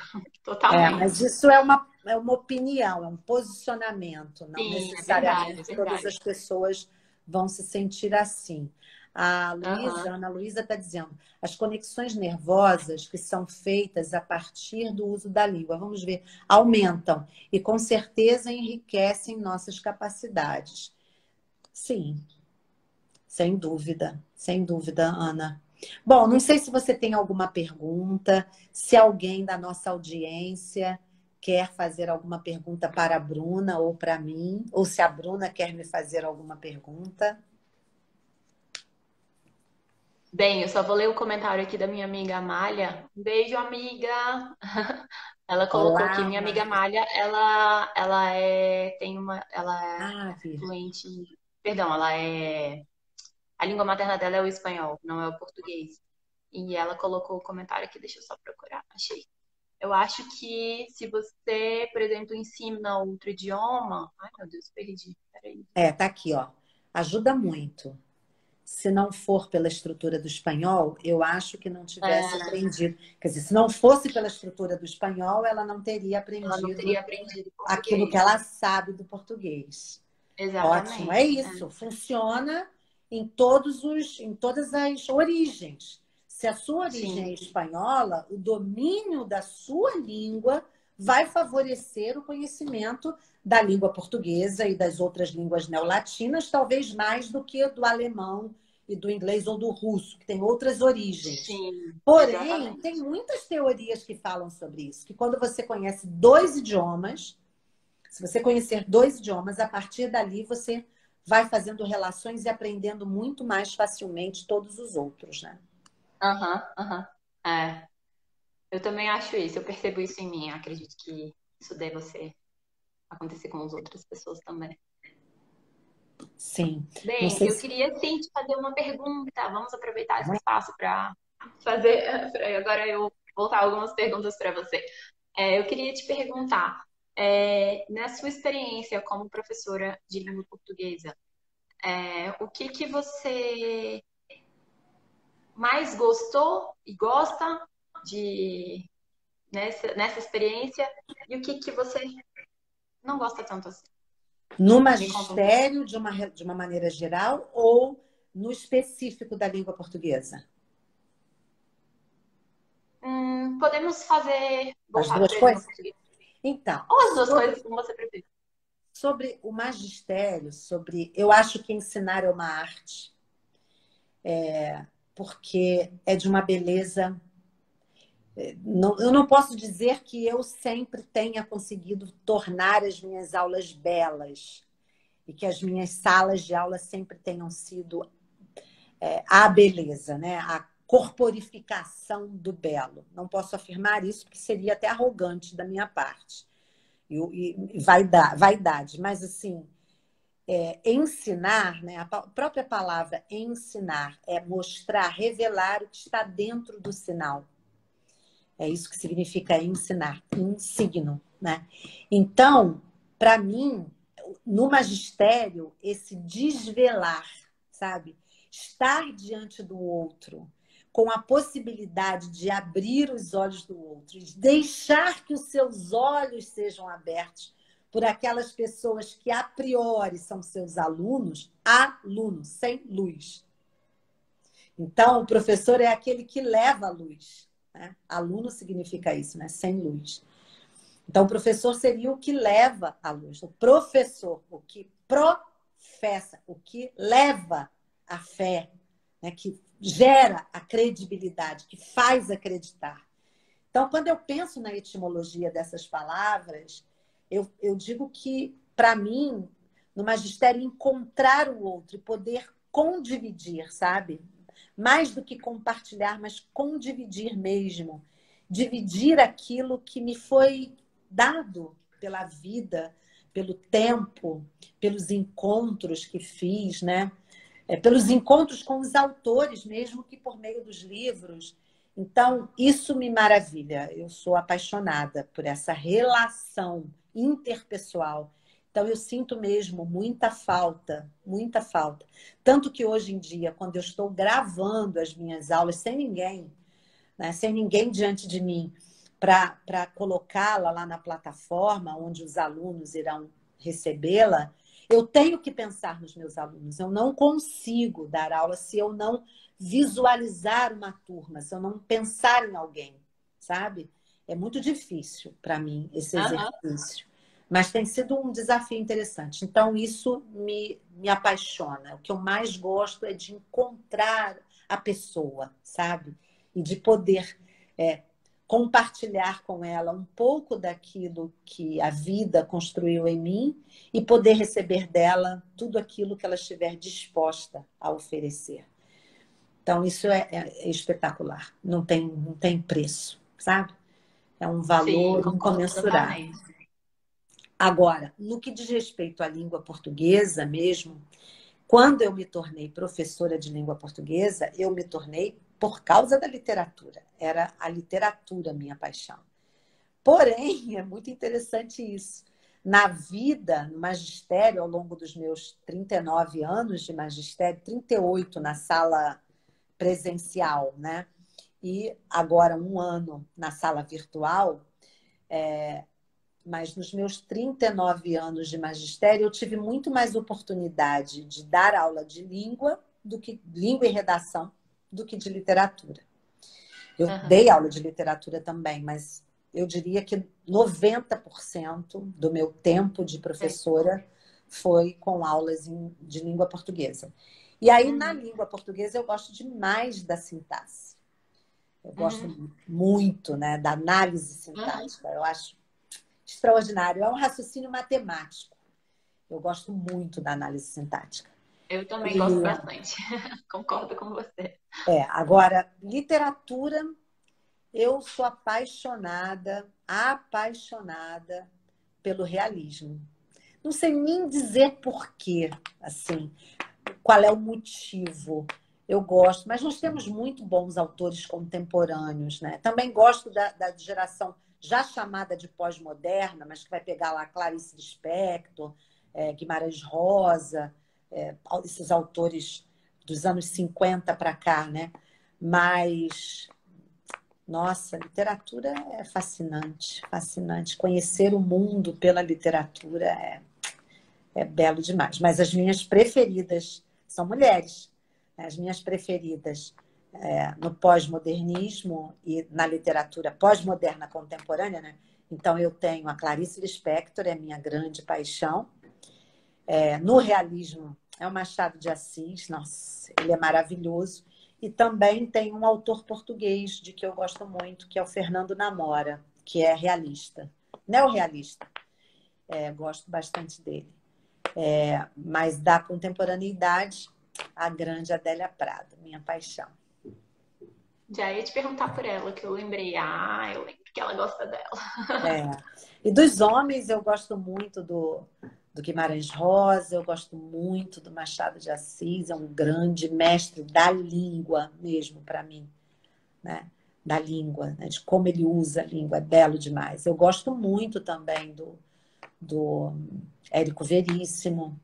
totalmente. Mas isso é uma opinião, é um posicionamento. Não Sim, necessariamente é todas verdade. as pessoas vão se sentir assim. A Ana Luísa está dizendo, as conexões nervosas que são feitas a partir do uso da língua, vamos ver, aumentam e com certeza enriquecem nossas capacidades. Sim, sem dúvida, Ana. Bom, não sei se você tem alguma pergunta, se alguém da nossa audiência quer fazer alguma pergunta para a Bruna ou para mim, ou se a Bruna quer me fazer alguma pergunta. Bem, eu só vou ler o comentário aqui da minha amiga Amália. Um beijo, amiga! Ela colocou aqui, Olá, minha amiga Maria. Amália, ela é fluente, perdão, a língua materna dela é o espanhol, não é o português. E ela colocou o comentário aqui, deixa eu só procurar, achei. Eu acho que se você, por exemplo, ensina outro idioma... Ai, meu Deus, perdi, peraí. Tá aqui, ó. Ajuda muito. Se não for pela estrutura do espanhol, eu acho que não tivesse aprendido. Quer dizer, se não fosse pela estrutura do espanhol, ela não teria Ela não aprendido teria aprendido aquilo que português. ela sabe do português. Ótimo, é Exatamente. isso. Funciona em todas as origens. Se a sua origem Sim. é espanhola, o domínio da sua língua vai favorecer o conhecimento da língua portuguesa e das outras línguas neolatinas, talvez mais do que do alemão e do inglês ou do russo, que tem outras origens. Sim, Porém, exatamente. tem muitas teorias que falam sobre isso, que quando você conhece 2 idiomas, se você conhecer 2 idiomas, a partir dali você vai fazendo relações e aprendendo muito mais facilmente todos os outros, né? É, eu também acho isso, eu percebo isso em mim, eu acredito que isso deva acontecer com as outras pessoas também. Sim. Não Bem, sei eu se... queria sim te fazer uma pergunta. Vamos aproveitar esse espaço para fazer. Agora eu voltar algumas perguntas para você. Eu queria te perguntar, na sua experiência como professora de língua portuguesa, o que você mais gostou e gosta de nessa experiência e o que você não gosta tanto assim? No Me conta um pouco. magistério, de uma maneira geral, ou no específico da língua portuguesa? Podemos fazer As voltado duas para a língua coisas? portuguesa. Então, Ou as duas coisas, como você preferir. sobre o magistério, eu acho que ensinar é uma arte, porque é de uma beleza. Eu não posso dizer que eu sempre tenha conseguido tornar as minhas aulas belas e que as minhas salas de aula sempre tenham sido a beleza, né? A corporificação do belo. Não posso afirmar isso, porque seria até arrogante da minha parte. E vaidade. Mas, assim, ensinar, né? A própria palavra ensinar é mostrar, revelar o que está dentro do sinal. É isso que significa ensinar, ensino, né? Então, para mim, no magistério, esse desvelar, sabe? Estar diante do outro, com a possibilidade de abrir os olhos do outro, de deixar que os seus olhos sejam abertos por aquelas pessoas que a priori são seus alunos, sem luz. Então, o professor é aquele que leva a luz, né? Aluno significa isso, né? Sem luz. Então, o professor seria o que leva a luz. O professor, o que professa, o que leva a fé, né? Que gera a credibilidade, que faz acreditar. Então, quando eu penso na etimologia dessas palavras, eu digo que, para mim, no magistério, encontrar o outro e poder condividir, sabe? Mais do que compartilhar, mas condividir mesmo. Dividir aquilo que me foi dado pela vida, pelo tempo, pelos encontros que fiz, né? Pelos encontros com os autores, mesmo que por meio dos livros. Então, isso me maravilha. Eu sou apaixonada por essa relação interpessoal. Então, eu sinto mesmo muita falta, muita falta. Tanto que hoje em dia, quando eu estou gravando as minhas aulas sem ninguém, né, sem ninguém diante de mim, para colocá-la lá na plataforma onde os alunos irão recebê-la, eu tenho que pensar nos meus alunos. Eu não consigo dar aula se eu não visualizar uma turma, se eu não pensar em alguém, sabe? É muito difícil para mim esse Aham. exercício. Mas tem sido um desafio interessante. Então, isso me apaixona. O que eu mais gosto é de encontrar a pessoa, sabe? E de poder compartilhar com ela um pouco daquilo que a vida construiu em mim e poder receber dela tudo aquilo que ela estiver disposta a oferecer. Então, isso é espetacular. Não tem preço, sabe? É um Sim, valor concordo incomensurável. totalmente. Agora, no que diz respeito à língua portuguesa mesmo, quando eu me tornei professora de língua portuguesa, eu me tornei por causa da literatura. Era a literatura a minha paixão. Porém, é muito interessante isso. Na vida, no magistério, ao longo dos meus 39 anos de magistério, 38 na sala presencial, né? E agora um ano na sala virtual, mas nos meus 39 anos de magistério, eu tive muito mais oportunidade de dar aula de língua e redação, do que de literatura. Eu Aham. dei aula de literatura também, mas eu diria que 90% do meu tempo de É. professora foi com aulas de língua portuguesa. E aí, na Uhum. língua portuguesa, eu gosto demais da sintaxe. Eu gosto Uhum. muito, né, da análise Uhum. sintática. Eu acho extraordinário. É um raciocínio matemático. Eu gosto muito da análise sintática. Eu também E, gosto bastante. Concordo com você. agora, literatura, eu sou apaixonada pelo realismo. Não sei nem dizer por quê, assim, qual é o motivo. Eu gosto, mas nós temos muito bons autores contemporâneos, né? Também gosto da geração já chamada de pós-moderna, mas que vai pegar lá Clarice Lispector, Guimarães Rosa, esses autores dos anos 50 para cá, né? Mas, nossa, literatura é fascinante, fascinante. Conhecer o mundo pela literatura É belo demais. Mas as minhas preferidas são mulheres. As minhas preferidas no pós-modernismo e na literatura pós-moderna contemporânea, né? Então, eu tenho a Clarice Lispector, é a minha grande paixão. No realismo, é o Machado de Assis, nossa, ele é maravilhoso. E também tem um autor português de que eu gosto muito, que é o Fernando Namora, que é realista, neorrealista. Gosto bastante dele. Mas da contemporaneidade, a grande Adélia Prado, minha paixão. Já ia te perguntar por ela, que eu lembrei. Ah, eu lembro que ela gosta dela. E dos homens, eu gosto muito do Guimarães Rosa, eu gosto muito do Machado de Assis, é um grande mestre da língua mesmo para mim, né? Da língua, né? De como ele usa a língua, é belo demais. Eu gosto muito também do Érico Veríssimo,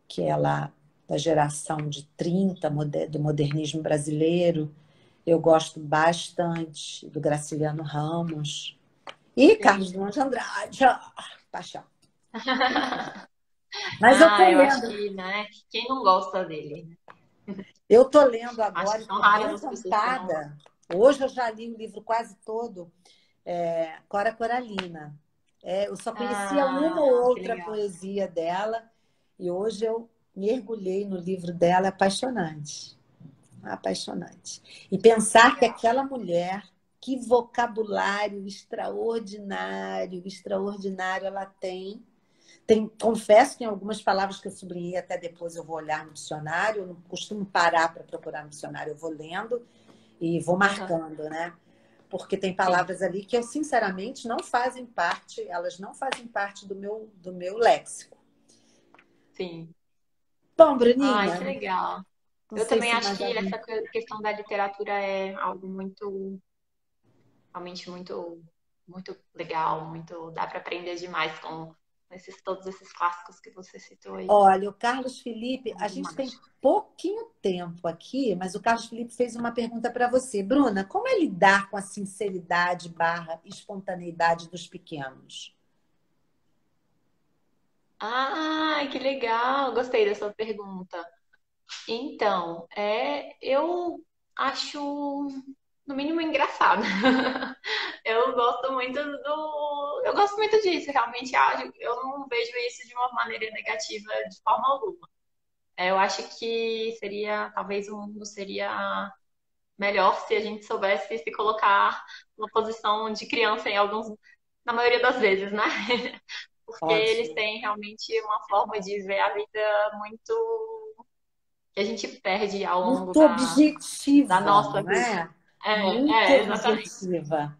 que é lá da geração de 30 do modernismo brasileiro. Eu gosto bastante do Graciliano Ramos e Carlos Drummond de Andrade, paixão. Mas eu tô Eu acho lendo. que, né? Quem não gosta dele? Eu tô lendo Acho agora que e são tô bem raras as pessoas que não encantada. Hoje eu já li o livro quase todo, Cora Coralina. Eu só conhecia uma ou Que outra legal. poesia dela e hoje eu mergulhei no livro dela, é apaixonante. Apaixonante. E pensar que Legal. aquela mulher, que vocabulário extraordinário, extraordinário ela tem. Confesso que tem algumas palavras que eu sublinhei, até depois eu vou olhar no dicionário, eu não costumo parar para procurar no dicionário, eu vou lendo e vou marcando, né? Porque tem Sim, palavras ali que eu, sinceramente, não fazem parte, elas não fazem parte do meu léxico. sim. Bom, Ai, que Bruninha, legal. não Eu sei também se acho mais que algum. essa questão da literatura é algo muito, realmente muito, muito legal, muito, dá para aprender demais com todos esses clássicos que você citou aí. Olha, o Carlos Felipe, Bom a gente tem demais. pouquinho tempo aqui, mas o Carlos Felipe fez uma pergunta para você. Bruna, como é lidar com a sinceridade barra espontaneidade dos pequenos? Ah, que legal! Gostei dessa pergunta. Então, eu acho, no mínimo, engraçado. Eu gosto muito disso, realmente acho, eu não vejo isso de uma maneira negativa de forma alguma. Eu acho que talvez o mundo seria melhor se a gente soubesse se colocar numa posição de criança na maioria das vezes, né? Porque eles Ótimo. têm realmente uma forma de ver a vida muito que a gente perde ao longo Muito da objetiva, nossa não vida. é? Muito Exatamente. objetiva.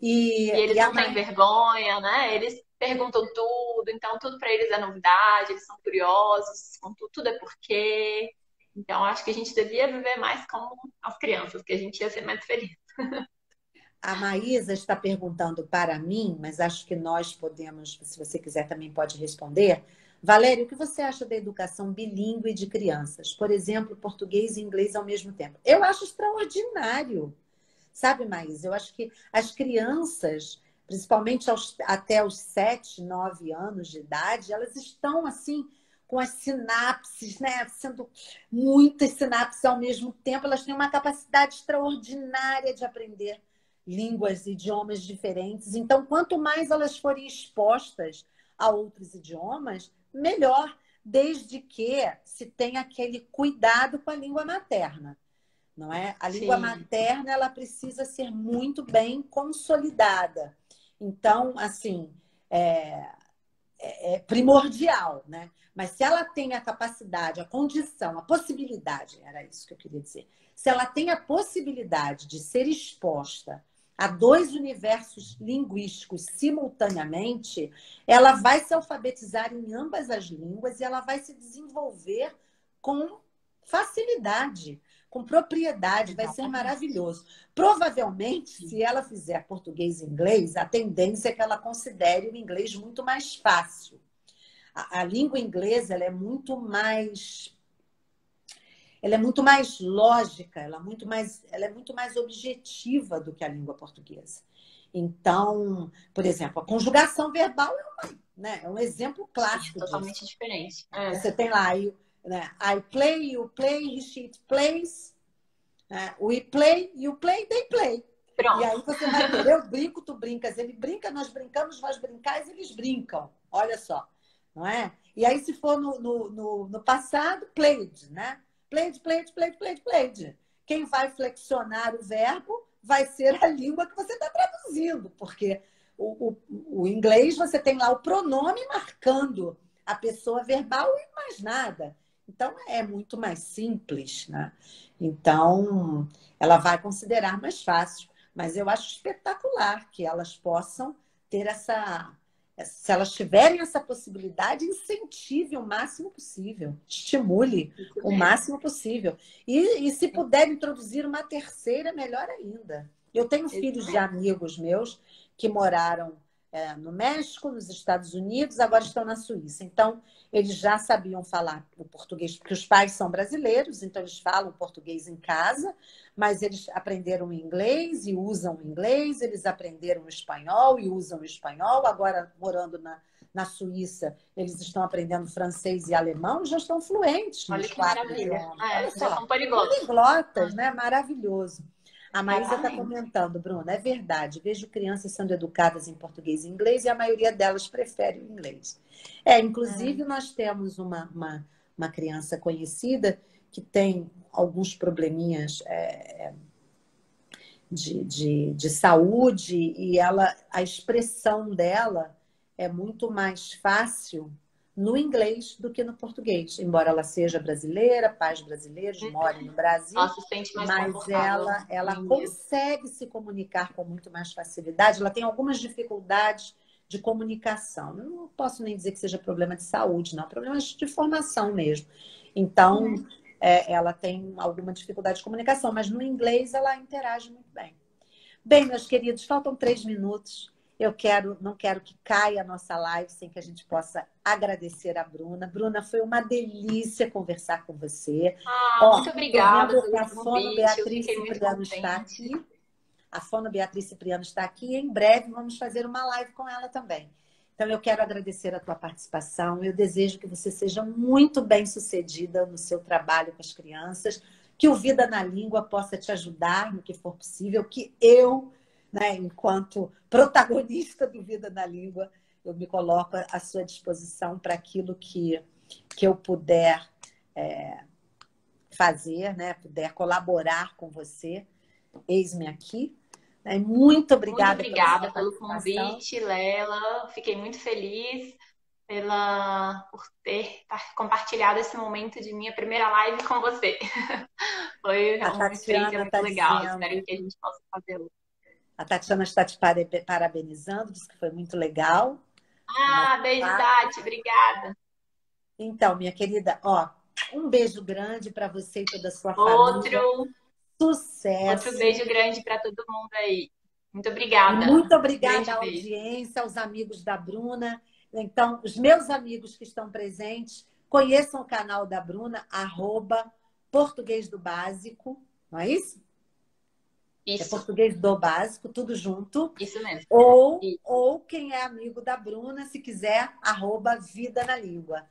E E eles a não têm mãe. vergonha, né? Eles perguntam tudo, então tudo para eles é novidade, eles são curiosos, tudo é porquê. Então acho que a gente devia viver mais como as crianças, que a gente ia ser mais feliz. A Maísa está perguntando para mim, mas acho que nós podemos, se você quiser, também pode responder. Valéria, o que você acha da educação bilíngue de crianças? Por exemplo, português e inglês ao mesmo tempo. Eu acho extraordinário. Sabe, Maísa? Eu acho que as crianças, principalmente até os 7, 9 anos de idade, elas estão assim com as sinapses, né? Sendo muitas sinapses ao mesmo tempo, elas têm uma capacidade extraordinária de aprender línguas, idiomas diferentes. Então, quanto mais elas forem expostas a outros idiomas, melhor, desde que se tenha aquele cuidado com a língua materna. Não é? A língua Sim, materna ela precisa ser muito bem consolidada. Então, assim, é, é primordial, né? Mas se ela tem a capacidade, a condição, a possibilidade, era isso que eu queria dizer. Se ela tem a possibilidade de ser exposta a dois universos linguísticos simultaneamente, ela vai se alfabetizar em ambas as línguas e ela vai se desenvolver com facilidade, com propriedade, vai ser exatamente. maravilhoso. Provavelmente, se ela fizer português e inglês, a tendência é que ela considere o inglês muito mais fácil. A língua inglesa ela é muito mais lógica, ela é muito mais objetiva do que a língua portuguesa. Então, por exemplo, a conjugação verbal é uma né? É um exemplo Sim, é clássico disso. totalmente diferente. Você tem lá, né? I play, you play, she plays, né? We play, you play, they play. E Pronto. aí você vai ter, eu brinco, tu brincas, ele brinca, nós brincamos, vós brincais, eles brincam. Olha só, não é? E aí, se for no passado, played, né? Played, played, played, played, played. Quem vai flexionar o verbo vai ser a língua que você está traduzindo, porque o inglês você tem lá o pronome marcando a pessoa verbal e mais nada. Então, é muito mais simples, né? Então, ela vai considerar mais fácil. Mas eu acho espetacular que elas possam ter se elas tiverem essa possibilidade, incentive o máximo possível, estimule o máximo possível. E se puder introduzir uma terceira, melhor ainda. Eu tenho filhos de amigos meus que moraram no México, nos Estados Unidos, agora estão na Suíça. Então, eles já sabiam falar o português, porque os pais são brasileiros, então eles falam português em casa, mas eles aprenderam inglês e usam inglês, eles aprenderam espanhol e usam espanhol. Agora, morando na Suíça, eles estão aprendendo francês e alemão e já estão fluentes. Olha que maravilha. Olha já só, são poliglotas. Poliglotas, né? Maravilhoso. A Maísa está comentando, Bruna, é verdade. Vejo crianças sendo educadas em português e inglês e a maioria delas prefere o inglês. Inclusive, nós temos uma criança conhecida que tem alguns probleminhas de saúde e a expressão dela é muito mais fácil no inglês do que no português, embora ela seja brasileira, pais brasileiros, morem no Brasil, ela se sente mais mas ela consegue se comunicar com muito mais facilidade. Ela tem algumas dificuldades de comunicação. Eu não posso nem dizer que seja problema de saúde, não, problemas de formação mesmo. Então, ela tem alguma dificuldade de comunicação, mas no inglês ela interage muito bem. Bem, meus queridos, faltam 3 minutos. Não quero que caia a nossa live sem que a gente possa agradecer a Bruna. Bruna, foi uma delícia conversar com você. Muito obrigada pelo a Fono Beatriz Cipriano está aqui. A Fono Beatriz Cipriano está aqui e em breve vamos fazer uma live com ela também. Então, eu quero agradecer a tua participação. Eu desejo que você seja muito bem-sucedida no seu trabalho com as crianças, que o Vida na Língua possa te ajudar no que for possível, que eu, né, enquanto protagonista do Vida na Língua, eu me coloco à sua disposição para aquilo que eu puder fazer, né, puder colaborar com você. Eis-me aqui. Muito obrigada. Muito obrigada pelo convite, Lela. Fiquei muito feliz por ter compartilhado esse momento de minha primeira live com você. Foi uma experiência muito legal. Espero que a gente possa fazer outra. A Tatiana está te parabenizando, diz que foi muito legal. Beijo, Tati. Obrigada. Então, minha querida, um beijo grande para você e toda a sua família. Sucesso. Outro beijo grande para todo mundo aí. Muito obrigada. Muito obrigada à audiência, aos amigos da Bruna. Então, os meus amigos que estão presentes, conheçam o canal da Bruna, @Português do Básico, não é isso? Isso. É Português do Básico, tudo junto. Isso mesmo. Ou quem é amigo da Bruna, se quiser, @Vida na Língua.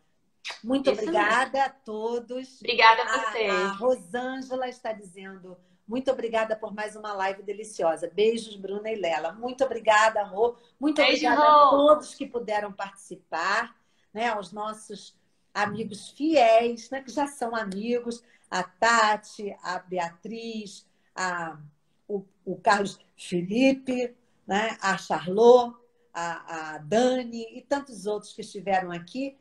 Muito obrigada a todos. Obrigada a vocês. A Rosângela está dizendo muito obrigada por mais uma live deliciosa. Beijos, Bruna e Lela. Muito obrigada, Rô. Muito obrigada a todos que puderam participar, né? Aos nossos amigos fiéis, né? Que já são amigos. A Tati, a Beatriz, o Carlos Felipe, né? A Charlot, a Dani e tantos outros que estiveram aqui.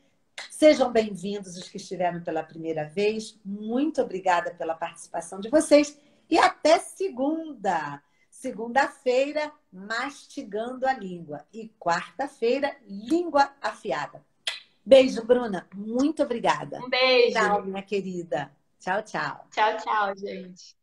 Sejam bem-vindos os que estiveram pela primeira vez. Muito obrigada pela participação de vocês. E até segunda-feira, mastigando a língua. E quarta-feira, língua afiada. Beijo, Bruna. Muito obrigada. Um beijo. Tchau, minha querida. Tchau, tchau. Tchau, tchau, gente.